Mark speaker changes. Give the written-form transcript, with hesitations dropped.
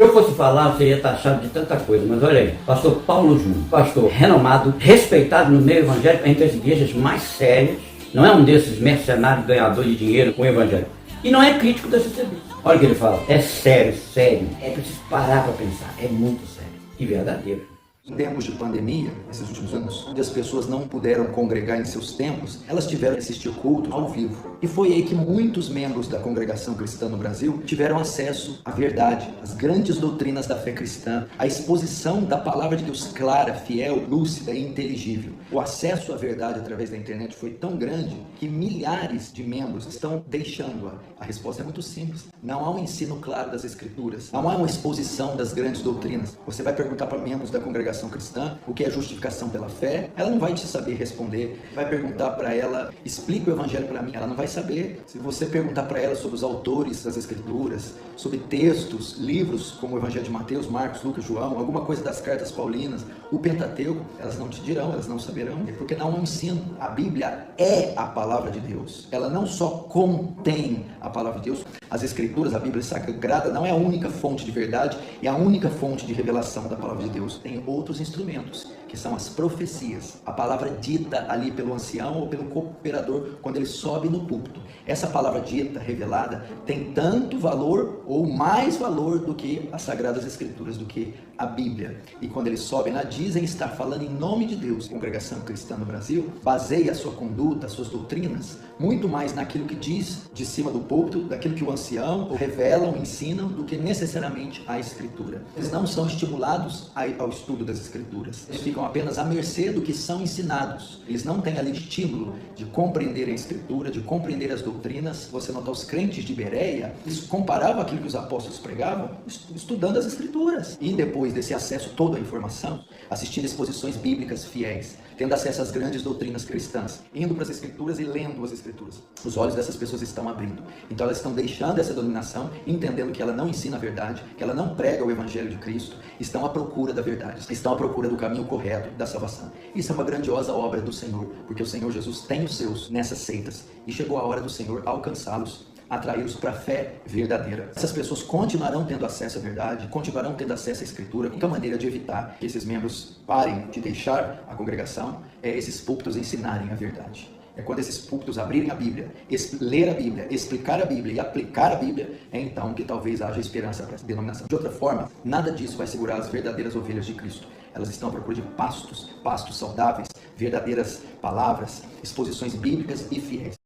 Speaker 1: Se eu fosse falar, eu seria taxado de tanta coisa, mas olha aí, pastor Paulo Júnior, pastor renomado, respeitado no meio evangélico, entre as igrejas mais sérias, não é um desses mercenários ganhadores de dinheiro com o evangelho. E não é crítico desse serviço. Olha o que ele fala, é sério, sério, é preciso parar para pensar, é muito sério e verdadeiro.
Speaker 2: Em tempos de pandemia, esses últimos anos, onde as pessoas não puderam congregar em seus templos, elas tiveram que assistir culto ao vivo. E foi aí que muitos membros da congregação cristã no Brasil tiveram acesso à verdade, às grandes doutrinas da fé cristã, à exposição da palavra de Deus clara, fiel, lúcida e inteligível. O acesso à verdade através da internet foi tão grande que milhares de membros estão deixando-a. A resposta é muito simples. Não há um ensino claro das Escrituras, não há uma exposição das grandes doutrinas. Você vai perguntar para membros da congregação cristã o que é justificação pela fé, ela não vai te saber responder. Vai perguntar para ela, explica o evangelho para mim, ela não vai saber. Se você perguntar para ela sobre os autores das escrituras, sobre textos, livros como o evangelho de Mateus, Marcos, Lucas, João, alguma coisa das cartas paulinas, o Pentateuco, elas não te dirão, elas não saberão, porque não há um ensino. A Bíblia é a palavra de Deus, ela não só contém a palavra de Deus, as escrituras, a Bíblia Sagrada não é a única fonte de verdade, é a única fonte de revelação da palavra de Deus. Tem outros instrumentos, que são as profecias, a palavra dita ali pelo ancião ou pelo cooperador quando ele sobe no púlpito. Essa palavra dita, revelada, tem tanto valor ou mais valor do que as Sagradas Escrituras, do que a Bíblia. E quando eles sobem lá, dizem estar falando em nome de Deus. A congregação cristã no Brasil baseia a sua conduta, as suas doutrinas, muito mais naquilo que diz de cima do púlpito, daquilo que o ancião revelam, ensinam, do que necessariamente a Escritura. Eles não são estimulados ao estudo das Escrituras. Eles ficam apenas à mercê do que são ensinados. Eles não têm ali estímulo de compreender a Escritura, de compreender as doutrinas. Você notar os crentes de Bereia, eles comparavam aquilo que os apóstolos pregavam, estudando as Escrituras. E depois desse acesso todo à informação, assistindo exposições bíblicas fiéis, tendo acesso às grandes doutrinas cristãs, indo para as Escrituras e lendo as Escrituras. Os olhos dessas pessoas estão abrindo. Então elas estão deixando essa dominação, entendendo que ela não ensina a verdade, que ela não prega o Evangelho de Cristo, estão à procura da verdade, estão à procura do caminho correto da salvação. Isso é uma grandiosa obra do Senhor, porque o Senhor Jesus tem os seus nessas seitas, e chegou a hora do Senhor alcançá-los, atraí-los para a fé verdadeira. Essas pessoas continuarão tendo acesso à verdade, continuarão tendo acesso à Escritura. A única maneira de evitar que esses membros parem de deixar a congregação é esses púlpitos ensinarem a verdade. É quando esses púlpitos abrirem a Bíblia, ler a Bíblia, explicar a Bíblia e aplicar a Bíblia, é então que talvez haja esperança para essa denominação. De outra forma, nada disso vai segurar as verdadeiras ovelhas de Cristo. Elas estão à procura de pastos saudáveis, verdadeiras palavras, exposições bíblicas e fiéis.